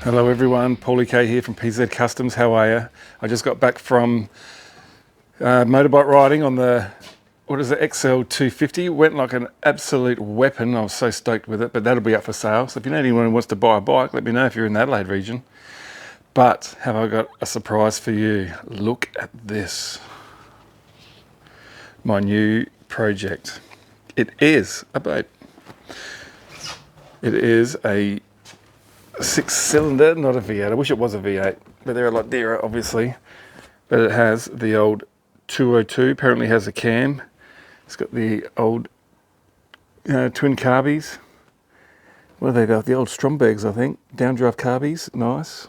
Hello everyone, Paulie K here from PZ Customs. How are you? I just got back from motorbike riding on the, what is it, XL 250. Went like an absolute weapon. I was so stoked with it, but that'll be up for sale. So if you know anyone who wants to buy a bike, let me know if you're in the Adelaide region. But have I got a surprise for you? Look at this. My new project. It is a boat. It is a 6-cylinder, not a V8. I wish it was a V8, but they're a lot dearer, obviously. But it has the old 202. Apparently has a cam. It's got the old twin carbies. What are they? The old Strombergs, I think. Downdraft carbies, nice.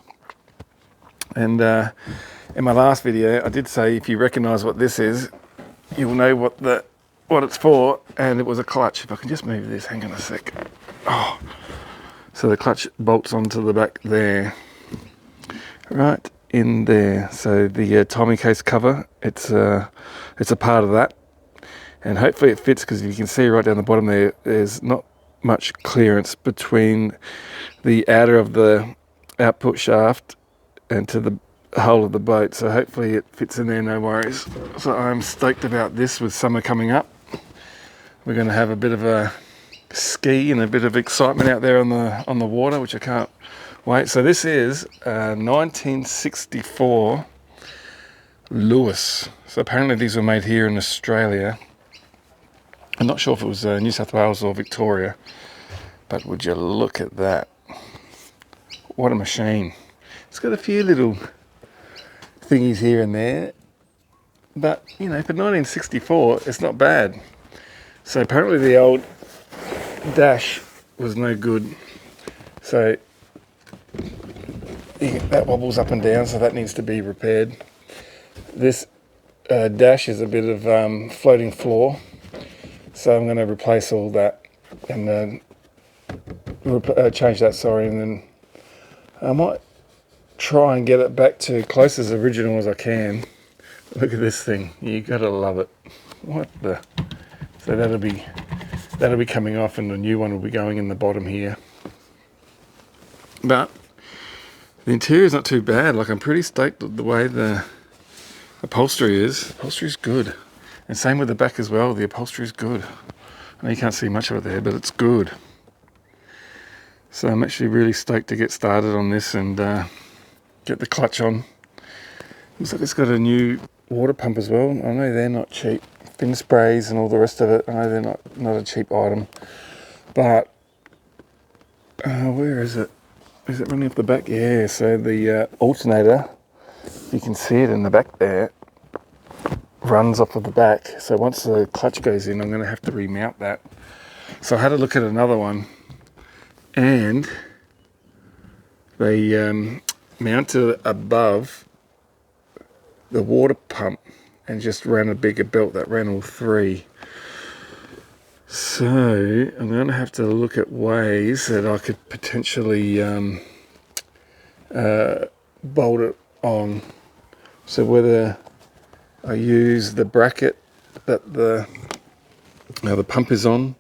And in my last video, I did say if you recognise what this is, you'll know what it's for. And it was a clutch. If I can just move this, hang on a sec. Oh. So the clutch bolts onto the back there, right in there. So the timing case cover, it's a part of that, and hopefully it fits, because you can see right down the bottom there, there's not much clearance between the outer of the output shaft and to the hull of the boat. So hopefully it fits in there, no worries. So I'm stoked about this. With summer coming up, we're going to have a bit of a ski and a bit of excitement out there on the water, which I can't wait. So this is 1964 Lewis. So apparently these were made here in Australia. I'm not sure if it was New South Wales or Victoria, but would you look at that? What a machine. It's got a few little thingies here and there, but you know, for 1964 it's not bad. So apparently the old dash was no good, so that wobbles up and down, so that needs to be repaired. This dash is a bit of floating floor, so I'm going to replace all that and change that, and then I might try and get it back to close as original as I can. Look at this thing, you gotta love it. What the? So that'll be coming off, and the new one will be going in the bottom here. But the interior is not too bad. Like, I'm pretty stoked with the way the upholstery is. The upholstery is good, and same with the back as well. The upholstery is good. I know you can't see much of it there, but it's good. So I'm actually really stoked to get started on this and get the clutch on. Looks like it's got a new water pump as well. I know they're not cheap. Fin sprays and all the rest of it. I know they're not a cheap item, but where is it? Is it running off the back? Yeah. So the alternator, you can see it in the back there, runs off of the back. So once the clutch goes in, I'm going to have to remount that. So I had a look at another one, and they mounted it above the water pump and just ran a bigger belt that ran all three. So I'm going to have to look at ways that I could potentially bolt it on. So whether I use the bracket that the pump is on,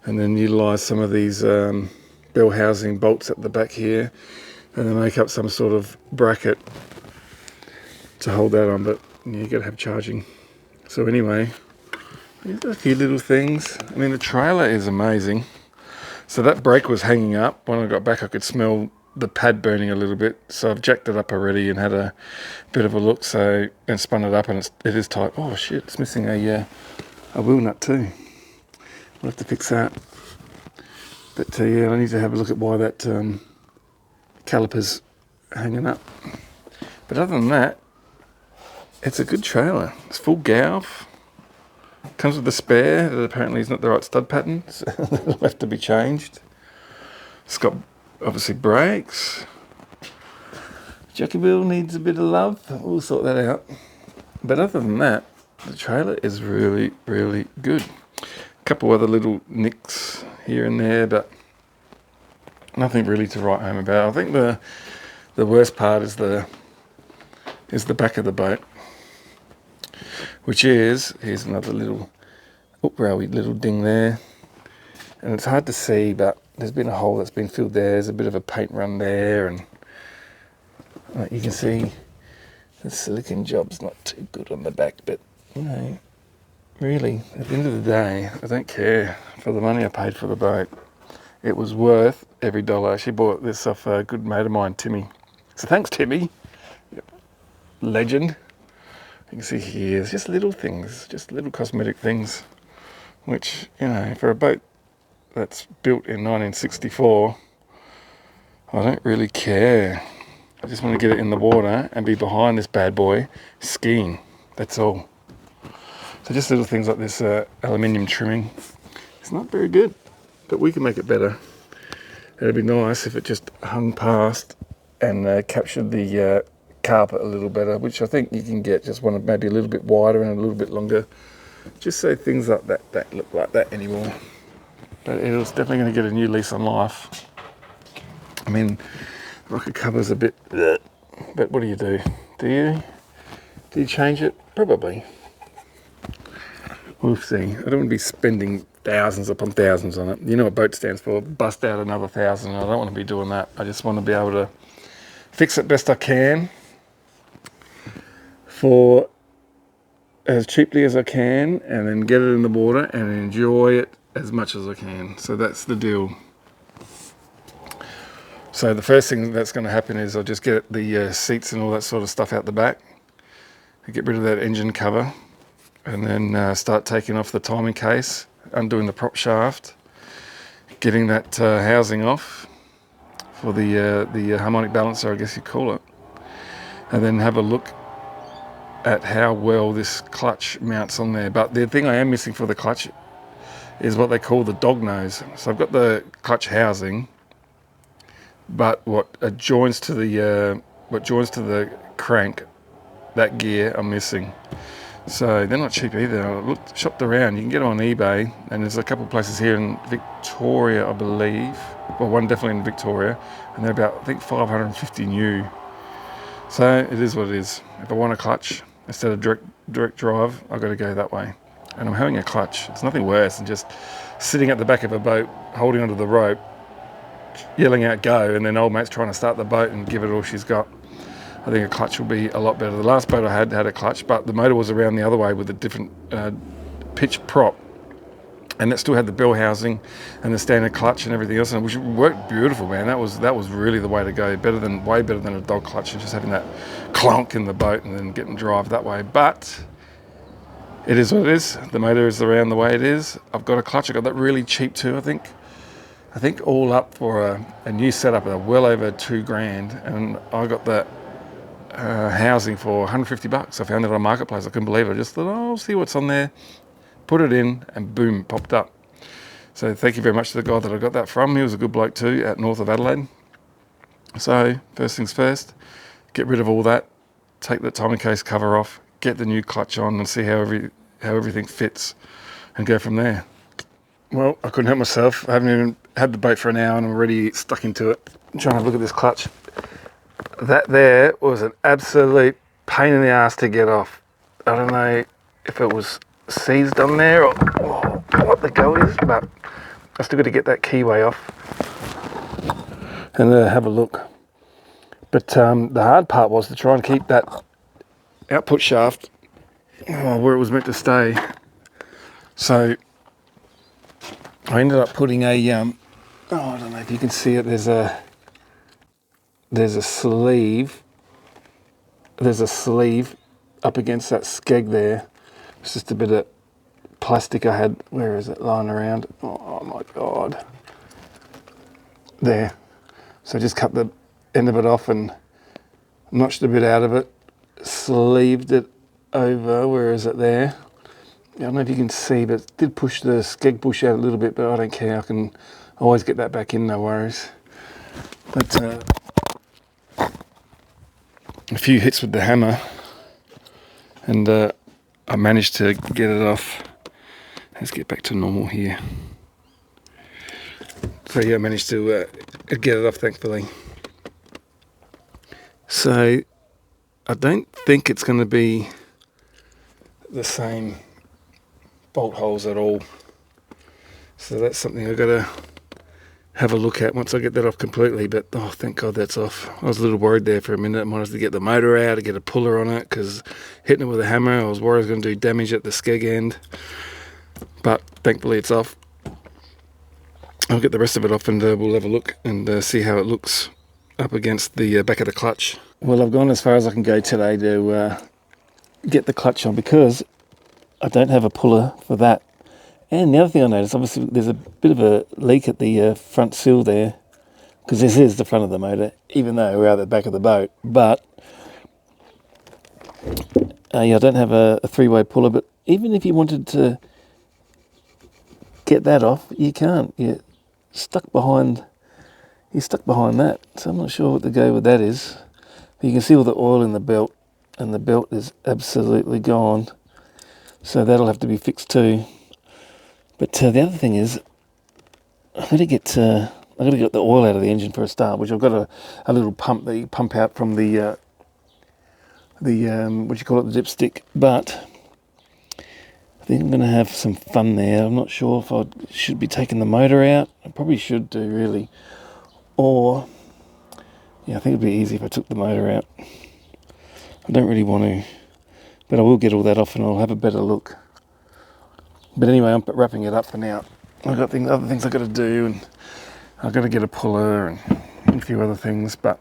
and then utilise some of these bell housing bolts at the back here, and then make up some sort of bracket to hold that on. But you got to have charging. So anyway, there's a few little things. I mean, the trailer is amazing. So that brake was hanging up. When I got back, I could smell the pad burning a little bit. So I've jacked it up already and had a bit of a look. So, and spun it up, and it is tight. Oh shit! It's missing a wheel nut too. We'll have to fix that. But yeah, I need to have a look at why that caliper's hanging up. But other than that, it's a good trailer. It's full Gauf. Comes with a spare that apparently is not the right stud pattern, so it'll have to be changed. It's got obviously brakes. Jockey wheel needs a bit of love. We'll sort that out. But other than that, the trailer is really, really good. A couple other little nicks here and there, but nothing really to write home about. I think the worst part is the back of the boat, which is, here's another little little ding there, and it's hard to see, but there's been a hole that's been filled there. There's a bit of a paint run there, and you can see the silicone job's not too good on the back, but you know, really, at the end of the day, I don't care. For the money I paid for the boat, it was worth every dollar. I actually bought this off a good mate of mine, Timmy. So thanks, Timmy. Legend. You can see here, it's just little things, just little cosmetic things, which, you know, for a boat that's built in 1964, I don't really care. I just want to get it in the water and be behind this bad boy skiing. That's all. So just little things like this aluminium trimming. It's not very good, but we can make it better. It'd be nice if it just hung past and captured the carpet a little better, which I think you can get. Just want it maybe a little bit wider and a little bit longer, just so things like that don't look like that anymore. But it's definitely going to get a new lease on life. I mean, rocker cover's a bit, but what do you do? Do you change it? Probably. We'll see. I don't want to be spending thousands upon thousands on it. You know what boat stands for? Bust out another $1,000. I don't want to be doing that. I just want to be able to fix it best I can for as cheaply as I can, and then get it in the water and enjoy it as much as I can. So that's the deal. So the first thing that's going to happen is I'll just get the seats and all that sort of stuff out the back, get rid of that engine cover, and then start taking off the timing case, undoing the prop shaft, getting that housing off for the harmonic balancer, I guess you call it, and then have a look at how well this clutch mounts on there. But the thing I am missing for the clutch is what they call the dog nose. So I've got the clutch housing, but what joins to the crank, that gear I'm missing. So they're not cheap either. I shopped around. You can get them on eBay, and there's a couple of places here in Victoria, I believe. Well, one definitely in Victoria, and they're about, I think, 550 new. So it is what it is. If I want a clutch instead of direct drive, I've got to go that way. And I'm having a clutch. It's nothing worse than just sitting at the back of a boat, holding onto the rope, yelling out go, and then old mate's trying to start the boat and give it all she's got. I think a clutch will be a lot better. The last boat I had a clutch, but the motor was around the other way with a different pitch prop, and it still had the bell housing and the standard clutch and everything else, and which worked beautiful, man. That was really the way to go. Way better than a dog clutch, and just having that clonk in the boat and then getting drive that way. But it is what it is. The motor is around the way it is. I've got a clutch. I got that really cheap too, I think all up for a new setup at well over $2,000, and I got that housing for $150. I found it on Marketplace. I couldn't believe it. I just thought, I'll see what's on there. Put it in, and boom, popped up. So thank you very much to the guy that I got that from. He was a good bloke too, out north of Adelaide. So first things first, get rid of all that, take the timing case cover off, get the new clutch on, and see how everything fits, and go from there. Well, I couldn't help myself. I haven't even had the boat for an hour, and I'm already stuck into it. I'm trying to have a look at this clutch. That there was an absolute pain in the ass to get off. I don't know if it was seized on there or what the go is, but I still got to get that keyway off and have a look. But the hard part was to try and keep that output shaft where it was meant to stay. So I ended up putting a I don't know if you can see it. There's a sleeve up against that skeg there. It's just a bit of plastic I had. Where is it? Lying around. Oh my god. There. So I just cut the end of it off and notched a bit out of it, sleeved it over. Where is it there? I don't know if you can see, but it did push the skeg bush out a little bit, but I don't care. I can always get that back in, no worries. But a few hits with the hammer, and I managed to get it off. Let's get back to normal here. So yeah, I managed to get it off, thankfully. So I don't think it's going to be the same bolt holes at all. So that's something I've got to have a look at once I get that off completely. But oh, thank God that's off. I was a little worried there for a minute. I might have to get the motor out to get a puller on it, because hitting it with a hammer, I was worried I was going to do damage at the skeg end. But thankfully it's off. I'll get the rest of it off, and we'll have a look and see how it looks up against the back of the clutch. Well, I've gone as far as I can go today to get the clutch on, because I don't have a puller for that. And the other thing I noticed, obviously there's a bit of a leak at the front sill there, because this is the front of the motor, even though we're out the back of the boat. But yeah, I don't have a three-way puller, but even if you wanted to get that off, you can't. You're stuck behind that. So I'm not sure what the go with that is. But you can see all the oil in the belt, and the belt is absolutely gone. So that'll have to be fixed too. But the other thing is, I've got to get the oil out of the engine for a start, which I've got a little pump that you pump out from the what do you call it, the dipstick. But I think I'm going to have some fun there. I'm not sure if I should be taking the motor out. I probably should do, really. Or, yeah, I think it'd be easy if I took the motor out. I don't really want to, but I will get all that off and I'll have a better look. But anyway, I'm wrapping it up for now. I've got other things I've got to do, and I've got to get a puller and a few other things. But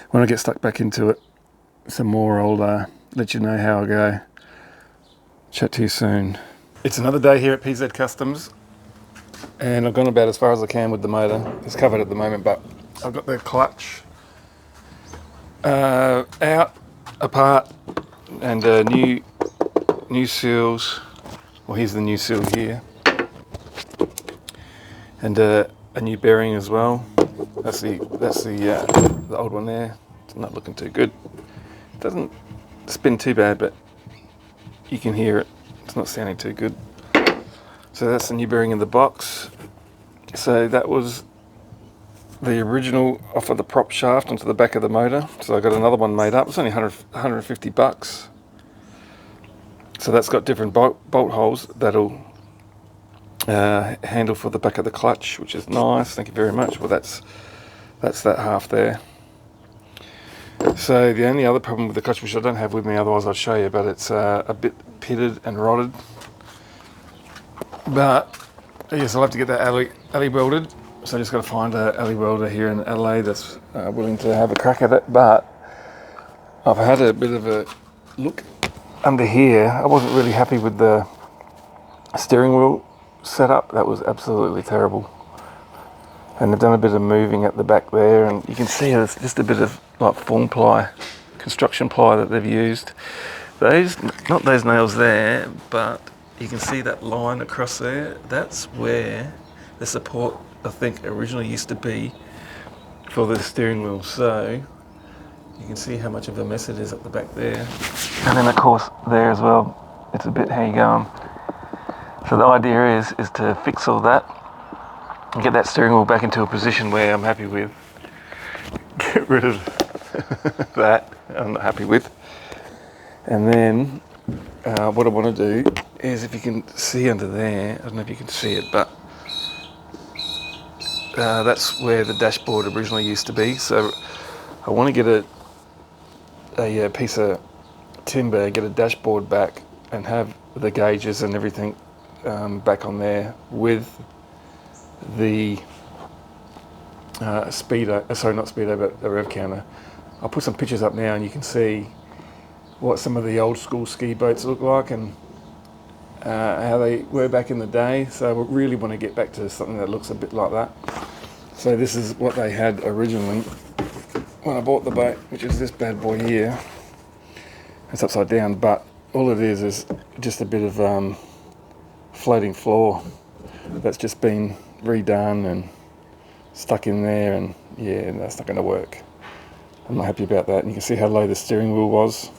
when I get stuck back into it some more, I'll let you know how I go. Chat to you soon. It's another day here at PZ Customs, and I've gone about as far as I can with the motor. It's covered at the moment, but I've got the clutch out, apart, and new seals. Well, here's the new seal here, and a new bearing as well. That's the old one there. It's not looking too good. It doesn't spin too bad, but you can hear it. It's not sounding too good. So that's the new bearing in the box. So that was the original off of the prop shaft onto the back of the motor. So I got another one made up. It's only 150 bucks. So that's got different bolt holes that'll handle for the back of the clutch, which is nice. Thank you very much. Well, that's that half there. So the only other problem with the clutch, which I don't have with me, otherwise I'd show you, but it's a bit pitted and rotted. But yes, I'll have to get that alley welded. So I just got to find an alley welder here in Adelaide that's willing to have a crack at it. But I've had a bit of a look under here. I wasn't really happy with the steering wheel setup. That was absolutely terrible. And they've done a bit of moving at the back there, and you can see it's just a bit of like form ply, construction ply that they've used. Not those nails there, but you can see that line across there. That's where the support, I think, originally used to be for the steering wheel. So you can see how much of a mess it is at the back there. And then of course there as well, it's a bit how you going. So the idea is to fix all that and get that steering wheel back into a position where I'm happy with. Get rid of that I'm not happy with. And then what I want to do is, if you can see under there, I don't know if you can see it, but that's where the dashboard originally used to be. So I want to get a piece of timber, get a dashboard back, and have the gauges and everything back on there with the speedo, sorry, not speedo, but the rev counter. I'll put some pictures up now and you can see what some of the old school ski boats look like and how they were back in the day. So we really want to get back to something that looks a bit like that. So this is what they had originally when I bought the boat, which is this bad boy here. It's upside down, but all it is just a bit of floating floor that's just been redone and stuck in there, and yeah, that's not going to work. I'm not happy about that. And you can see how low the steering wheel was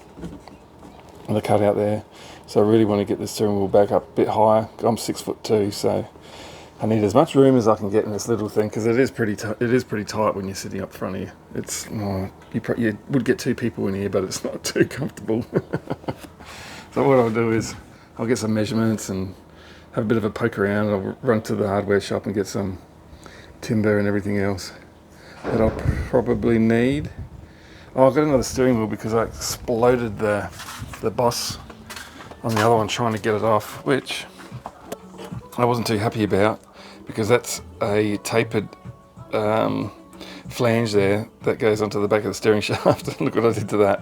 on the cutout there. So I really want to get the steering wheel back up a bit higher. I'm 6'2", so I need as much room as I can get in this little thing, because it is pretty tight when you're sitting up front here. It's you would get two people in here, but it's not too comfortable. So what I'll do is I'll get some measurements and have a bit of a poke around. I'll run to the hardware shop and get some timber and everything else that I'll probably need. Oh, I've got another steering wheel because I exploded the boss on the other one trying to get it off, which I wasn't too happy about because that's a tapered flange there that goes onto the back of the steering shaft. Look what I did to that.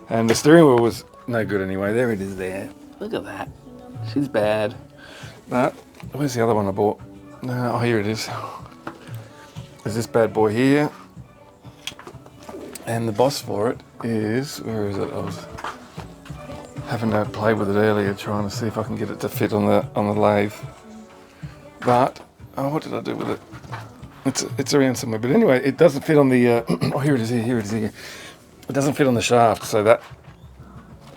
And the steering wheel was no good anyway. There it is there. Look at that. She's bad. But where's the other one I bought? Oh, here it is. There's this bad boy here. And the boss for it is, where is it? I was having to play with it earlier, trying to see if I can get it to fit on the lathe. But what did I do with it? It's around somewhere. But anyway, it doesn't fit on the. Oh, here it is. Here it is. Here. It doesn't fit on the shaft, so that.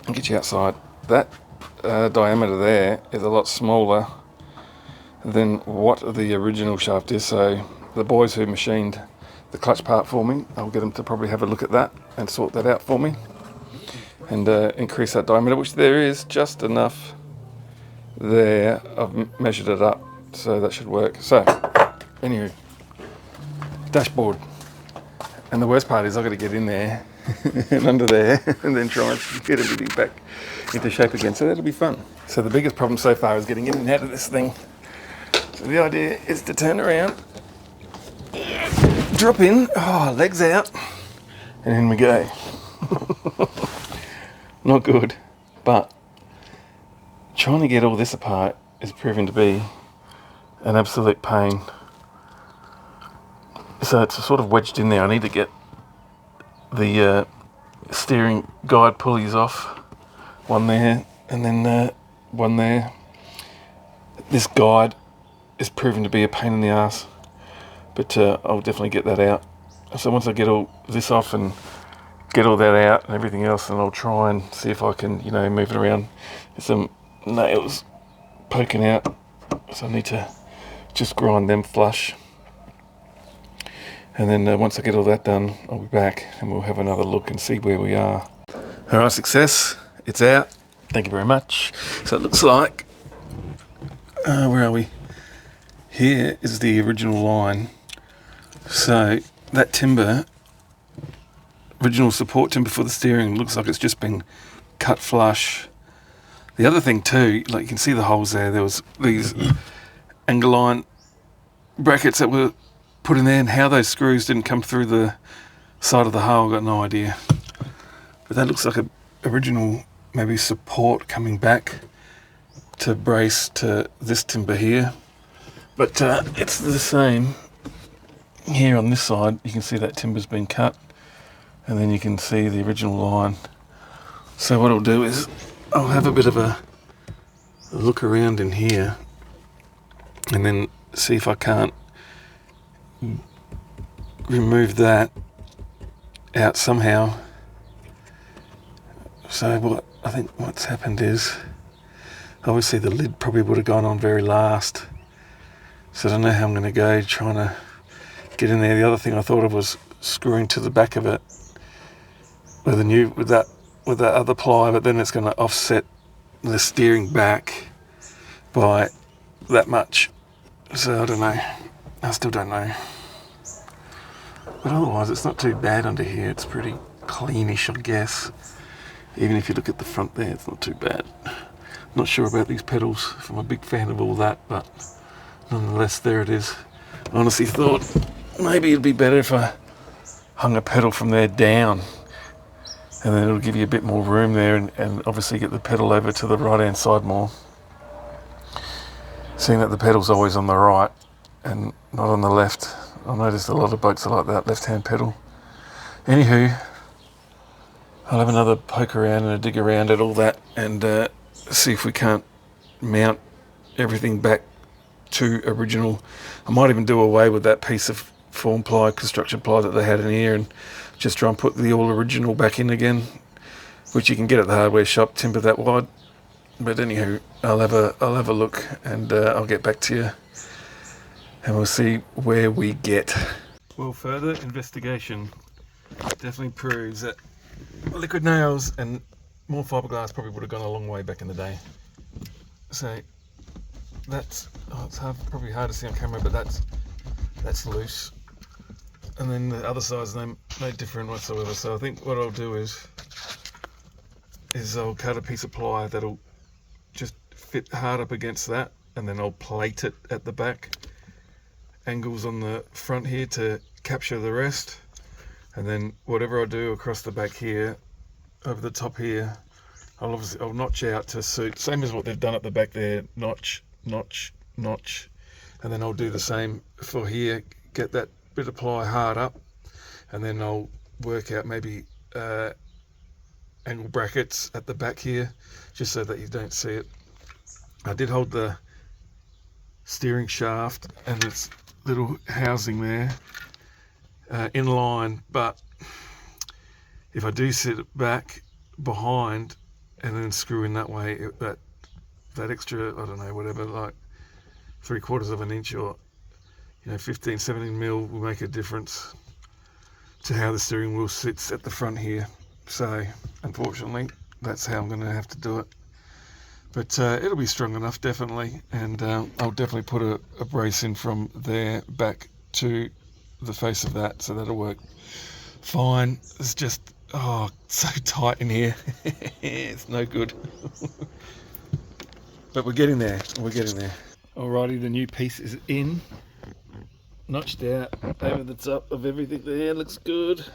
I'll get you outside. That diameter there is a lot smaller than what the original shaft is. So the boys who machined the clutch part for me, I'll get them to probably have a look at that and sort that out for me and increase that diameter, which there is just enough there. I've measured it up, so that should work. So anyway, dashboard, and the worst part is I've got to get in there and under there and then try and get everything back into shape again, so that'll be fun. So the biggest problem so far is getting in and out of this thing. So the idea is to turn around, drop in, legs out, and in we go. Not good, but trying to get all this apart is proving to be an absolute pain. So it's sort of wedged in there. I need to get the steering guide pulleys off. One there, and then one there. This guide is proving to be a pain in the ass, but I'll definitely get that out. So once I get all this off and get all that out and everything else, then I'll try and see if I can, move it around. There's some nails poking out, so I need to just grind them flush. And then once I get all that done, I'll be back and we'll have another look and see where we are. All right, success. It's out. Thank you very much. So it looks like, where are we? Here is the original line. So that timber, original support timber for the steering, looks like it's just been cut flush. The other thing too, like you can see the holes there, there was these angle line brackets that were put in there, and how those screws didn't come through the side of the hull, I've got no idea. But that looks like a original maybe support coming back to brace to this timber here. But it's the same here on this side. You can see that timber's been cut, and then you can see the original line. So what I'll do is I'll have a bit of a look around in here and then see if I can't remove that out somehow. So I think what's happened is, obviously the lid probably would have gone on very last. So I don't know how I'm going to go trying to get in there. The other thing I thought of was screwing to the back of it with that other ply, but then it's going to offset the steering back by that much. So I don't know. I still don't know. But otherwise it's not too bad under here. It's pretty cleanish, I guess. Even if you look at the front there, it's not too bad. Not sure about these pedals. I'm a big fan of all that, but nonetheless, there it is. I honestly thought maybe it'd be better if I hung a pedal from there down, and then it'll give you a bit more room there, and obviously get the pedal over to the right hand side more. Seeing that the pedal's always on the right and not on the left. I noticed a lot of boats are like that, left hand pedal. Anywho, I'll have another poke around and a dig around at all that and see if we can't mount everything back to original. I might even do away with that piece of form ply, construction ply that they had in here, and just try and put the all original back in again, which you can get at the hardware shop, timber that wide. But anywho, I'll have a look and I'll get back to you, and we'll see where we get. Well, further investigation definitely proves that liquid nails and more fiberglass probably would have gone a long way back in the day. So it's probably hard to see on camera, but that's loose. And then the other side's no different whatsoever. So I think what I'll do is I'll cut a piece of ply that'll just fit hard up against that, and then I'll plate it at the back, angles on the front here to capture the rest, and then whatever I do across the back here, over the top here, I'll notch out to suit, same as what they've done at the back there, notch, notch, notch, and then I'll do the same for here, get that bit of ply hard up, and then I'll work out maybe angle brackets at the back here, just so that you don't see it. I did hold the steering shaft and its little housing there in line, but if I do sit it back behind and then screw in that way, that extra, I don't know, whatever, like 3/4 of an inch or 15, 17 mil will make a difference to how the steering wheel sits at the front here. So unfortunately, that's how I'm going to have to do it. But it'll be strong enough, definitely, and I'll definitely put a brace in from there back to the face of that, so that'll work fine. It's just, so tight in here. It's no good. But we're getting there. Alrighty, the new piece is in. Notched out over the top of everything there, looks good.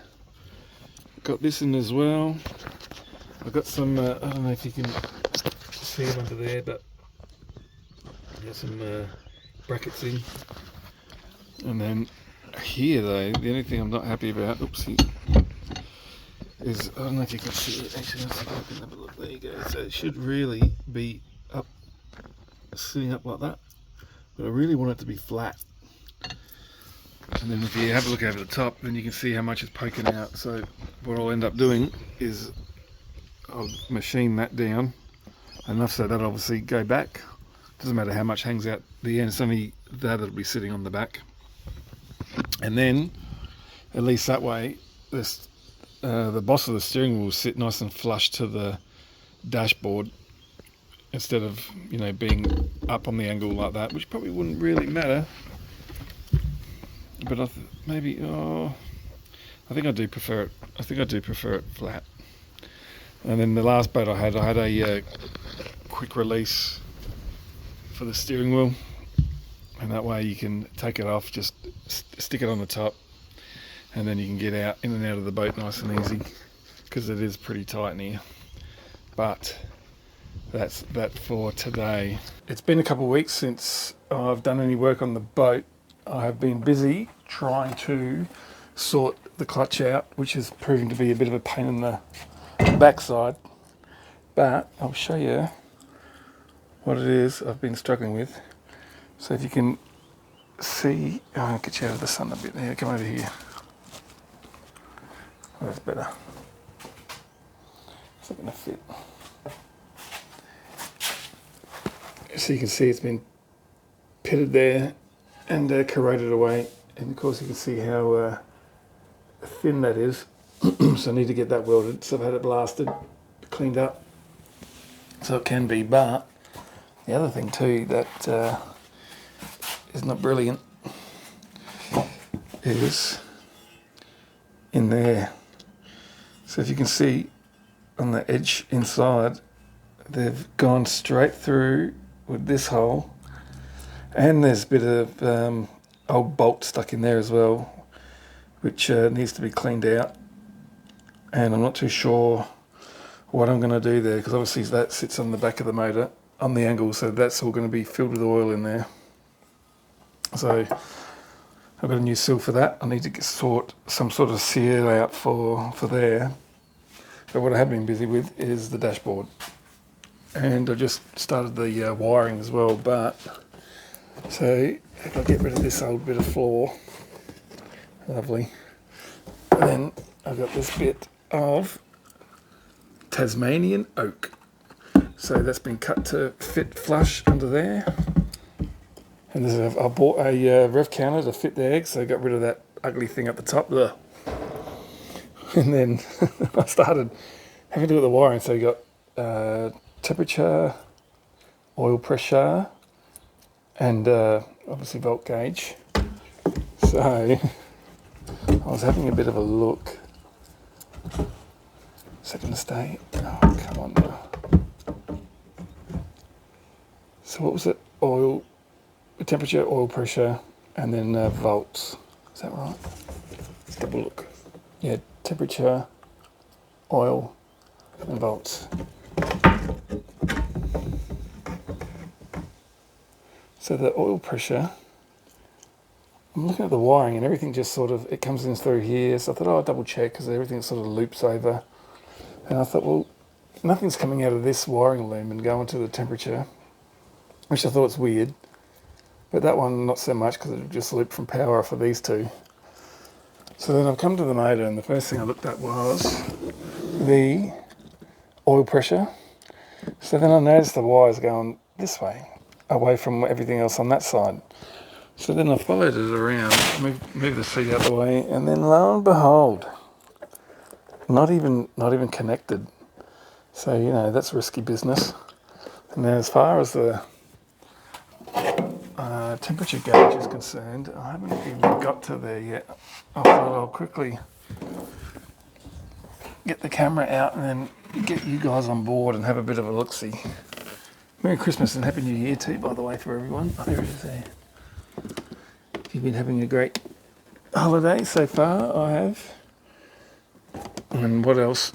Got this in as well. I've got some, I don't know if you can see it under there, but got some brackets in. And then here though, the only thing I'm not happy about, is, I don't know if you can see it, actually let's open up a look, there you go. So it should really be up, sitting up like that, but I really want it to be flat. And then if you have a look over the top, then you can see how much is poking out. So what I'll end up doing is I'll machine that down enough so that'll obviously go back. Doesn't matter how much hangs out the end, it's only that'll be sitting on the back. And then, at least that way, the boss of the steering wheel will sit nice and flush to the dashboard, instead of being up on the angle like that, which probably wouldn't really matter. But I think I do prefer it. I think I do prefer it flat. And then the last boat I had a quick release for the steering wheel, and that way you can take it off, just stick it on the top, and then you can get out in and out of the boat nice and easy, because it is pretty tight in here. But that's that for today. It's been a couple of weeks since I've done any work on the boat. I have been busy trying to sort the clutch out, which is proving to be a bit of a pain in the backside, but I'll show you what it is I've been struggling with. So if you can see, I'll get you out of the sun a bit there, come over here. Oh, that's better. It's not going to fit. So you can see it's been pitted there and corroded away, and of course you can see how thin that is. So I need to get that welded. So I've had it blasted, cleaned up, so it can be. But the other thing too that is not brilliant is in there. So if you can see on the edge inside, they've gone straight through with this hole. And there's a bit of old bolt stuck in there as well, which needs to be cleaned out. And I'm not too sure what I'm going to do there, because obviously that sits on the back of the motor on the angle, so that's all going to be filled with oil in there. So I've got a new seal for that. I need to sort some sort of seal out for there. But what I have been busy with is the dashboard. And I just started the wiring as well, but so if I get rid of this old bit of floor, lovely, then I've got this bit of Tasmanian oak. So that's been cut to fit flush under there. And I bought a rev counter to fit the eggs, so I got rid of that ugly thing at the top there. And then I started having to do with the wiring, so you got temperature, oil pressure, and obviously volt gauge. So I was having a bit of a look. Is it going to stay? Oh, come on now. So what was it? Oil, temperature, oil pressure, and then volts. Is that right? Let's double look. Yeah, temperature, oil, and volts. So the oil pressure, I'm looking at the wiring and everything just sort of, it comes in through here. So I thought, oh, I'll double check because everything sort of loops over. And I thought, well, nothing's coming out of this wiring loom and going to the temperature, which I thought was weird. But that one, not so much because it just looped from power for these two. So then I've come to the motor and the first thing I looked at was the oil pressure. So then I noticed the wires going this way, away from everything else on that side. So then I followed it around, moved the seat out the way, and then lo and behold, not even connected. So, you know, that's risky business. And then as far as the temperature gauge is concerned, I haven't even got to there yet. I thought I'll quickly get the camera out and then get you guys on board and have a bit of a look-see. Merry Christmas and Happy New Year too, by the way, for everyone. Oh, there it is there. If you've been having a great holiday so far, I have. And what else?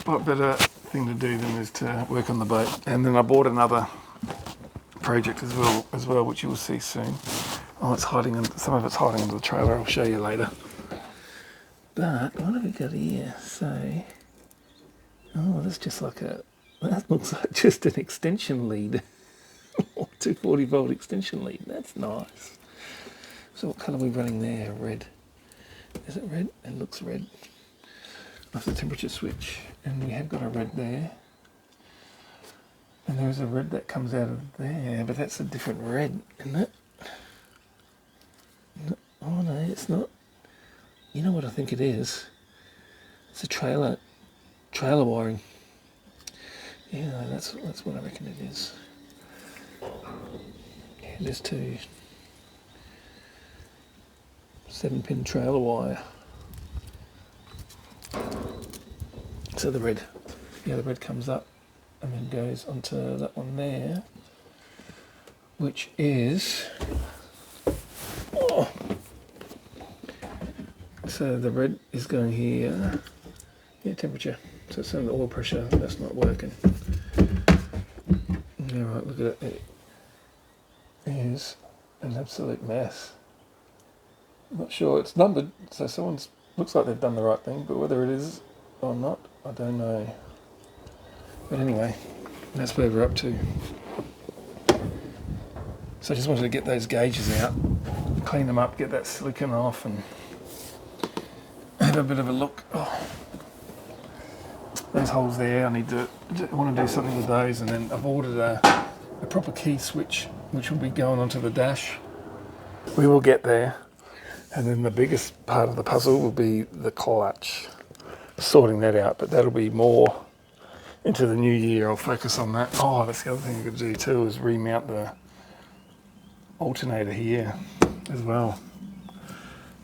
What better thing to do than is to work on the boat? And then I bought another project as well, which you will see soon. Oh, it's hiding, some of it's hiding under the trailer. I'll show you later. But what have we got here? So, oh, that's just like that looks like just an extension lead. 240 volt extension lead. That's nice. So what colour are we running there? Red. Is it red? It looks red. That's the temperature switch. And we have got a red there. And there's a red that comes out of there, but that's a different red, isn't it? No, oh no, it's not. You know what I think it is? It's a trailer wiring. Yeah, that's what I reckon it is. Yeah, there's two 7-pin trailer wire. So the red comes up and then goes onto that one there, which is, oh, so the red is going here, yeah, temperature, so it's on the oil pressure, that's not working. Yeah, right, look at it, it is an absolute mess. I'm not sure, it's numbered, so someone's, looks like they've done the right thing, but whether it is or not, I don't know. But anyway, that's where we're up to. So I just wanted to get those gauges out, clean them up, get that silicone off and have a bit of a look. Oh, those holes there, I want to do something with those, and then I've ordered a proper key switch which will be going onto the dash. We will get there, and then the biggest part of the puzzle will be the clutch, sorting that out, but that'll be more into the new year. I'll focus on that. Oh, that's the other thing I could do too, is remount the alternator here as well.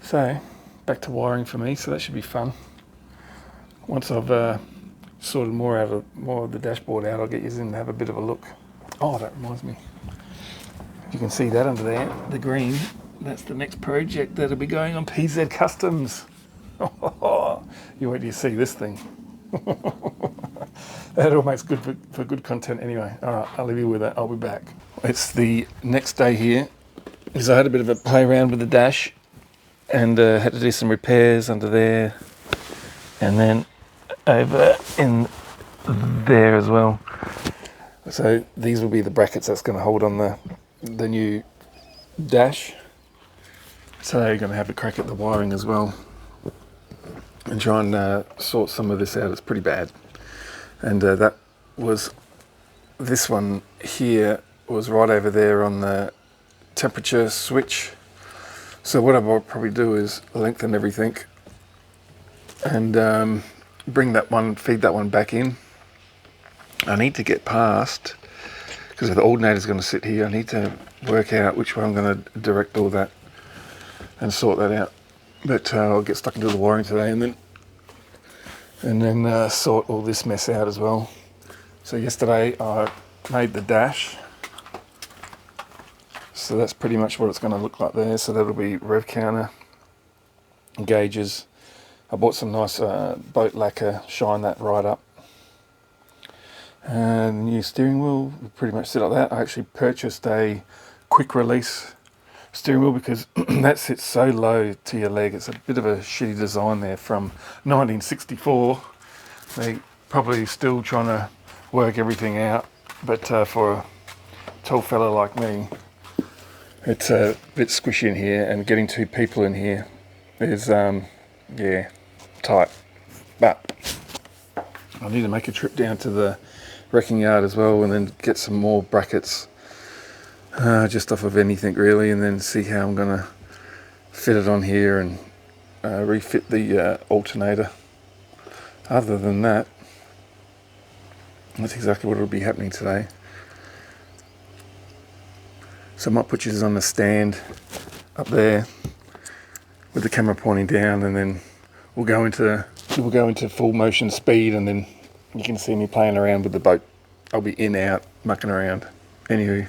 So back to wiring for me, so that should be fun. Once I've sorted more of the dashboard out, I'll get you in to have a bit of a look. Oh, that reminds me, you can see that under there, the green, that's the next project that'll be going on PZ Customs. You wait till you see this thing. That all makes good for good content anyway. All right, I'll leave you with that. I'll be back. It's the next day here, because I had a bit of a play around with the dash and had to do some repairs under there and then over in there as well. So these will be the brackets that's going to hold on the new dash. So you're going to have a crack at the wiring as well and try and sort some of this out. It's pretty bad. And that was, this one here was right over there on the temperature switch. So what I'll probably do is lengthen everything and bring that one, feed that one back in. I need to get past because the alternator is going to sit here. I need to work out which way I'm going to direct all that and sort that out. But I'll get stuck into the wiring today and then sort all this mess out as well. So yesterday I made the dash. So that's pretty much what it's going to look like there. So that'll be rev counter, gauges. I bought some nice boat lacquer, shine that right up. And the new steering wheel will pretty much sit like that. I actually purchased a quick release steering wheel because that sits so low to your leg. It's a bit of a shitty design there from 1964. They probably still trying to work everything out, but for a tall fella like me, it's a bit squishy in here, and getting two people in here is yeah, tight. But I need to make a trip down to the wrecking yard as well and then get some more brackets just off of anything really, and then see how I'm gonna fit it on here and refit the alternator. Other than that, that's exactly what will be happening today. So I might put you on the stand up there with the camera pointing down, and then we'll go into full motion speed, and then you can see me playing around with the boat. I'll be in, out, mucking around. Anywho,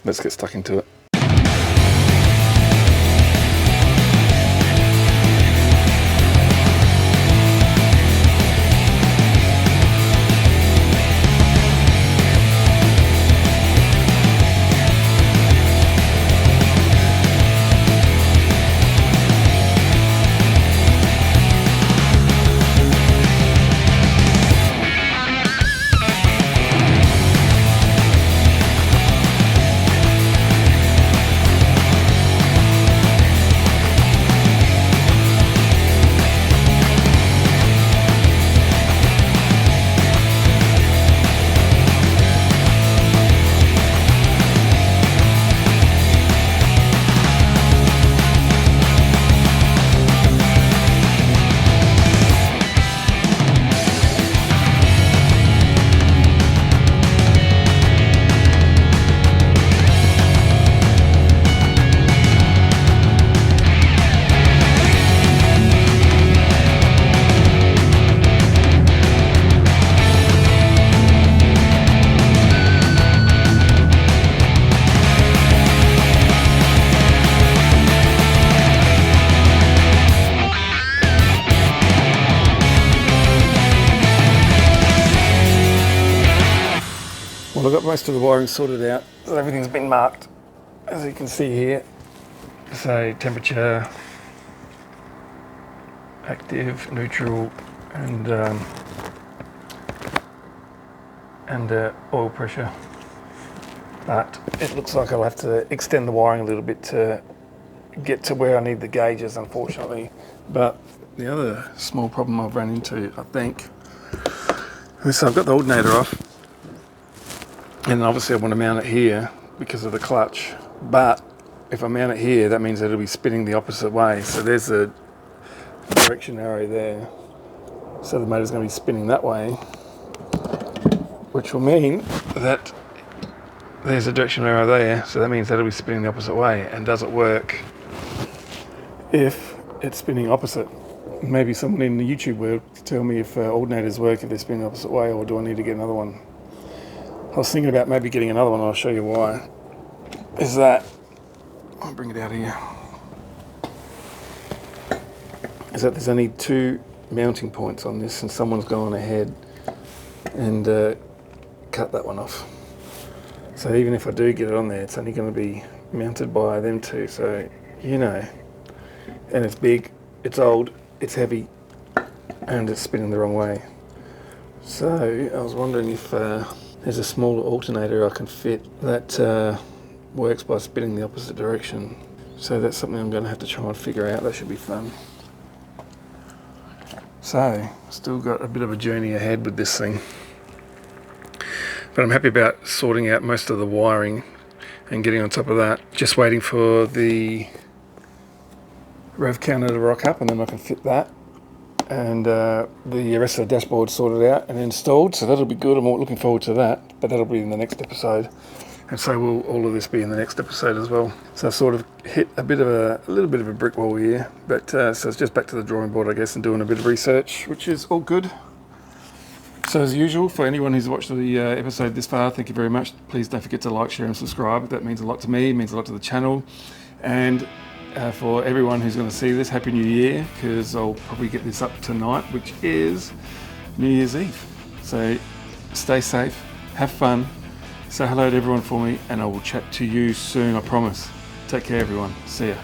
let's get stuck into it. Well, I've got most of the wiring sorted out. Everything's been marked, as you can see here. So temperature, active, neutral, and oil pressure. But it looks like I'll have to extend the wiring a little bit to get to where I need the gauges, unfortunately. But the other small problem I've run into, I think, is I've got the alternator off. And obviously I want to mount it here because of the clutch, but if I mount it here, that means that it'll be spinning the opposite way. So there's a direction arrow there. So the motor's going to be spinning that way, which will mean that there's a direction arrow there. So that means that it'll be spinning the opposite way. And does it work if it's spinning opposite? Maybe someone in the YouTube world to tell me if alternators work if they're spinning the opposite way, or do I need to get another one? I was thinking about maybe getting another one, and I'll show you why. Is that, I'll bring it out here, is that there's only two mounting points on this, and someone's gone ahead and cut that one off. So even if I do get it on there, it's only going to be mounted by them two. So, you know, and it's big, it's old, it's heavy, and it's spinning the wrong way. So I was wondering if there's a smaller alternator I can fit that works by spinning the opposite direction. So that's something I'm going to have to try and figure out. That should be fun. So, still got a bit of a journey ahead with this thing. But I'm happy about sorting out most of the wiring and getting on top of that. Just waiting for the rev counter to rock up, and then I can fit that. And the rest of the dashboard sorted out and installed, so that'll be good. I'm looking forward to that. but that'll be in the next episode. And so will all of this be in the next episode as well. So I've sort of hit a little bit of a brick wall here, but so it's just back to the drawing board, I guess, and doing a bit of research, which is all good. So as usual, for anyone who's watched the episode this far, thank you very much. Please don't forget to like, share and subscribe. That means a lot to me, it means a lot to the channel. And for everyone who's going to see this, Happy New Year, because I'll probably get this up tonight, which is New Year's Eve. So stay safe, have fun, say hello to everyone for me, and I will chat to you soon, I promise. Take care everyone, see ya.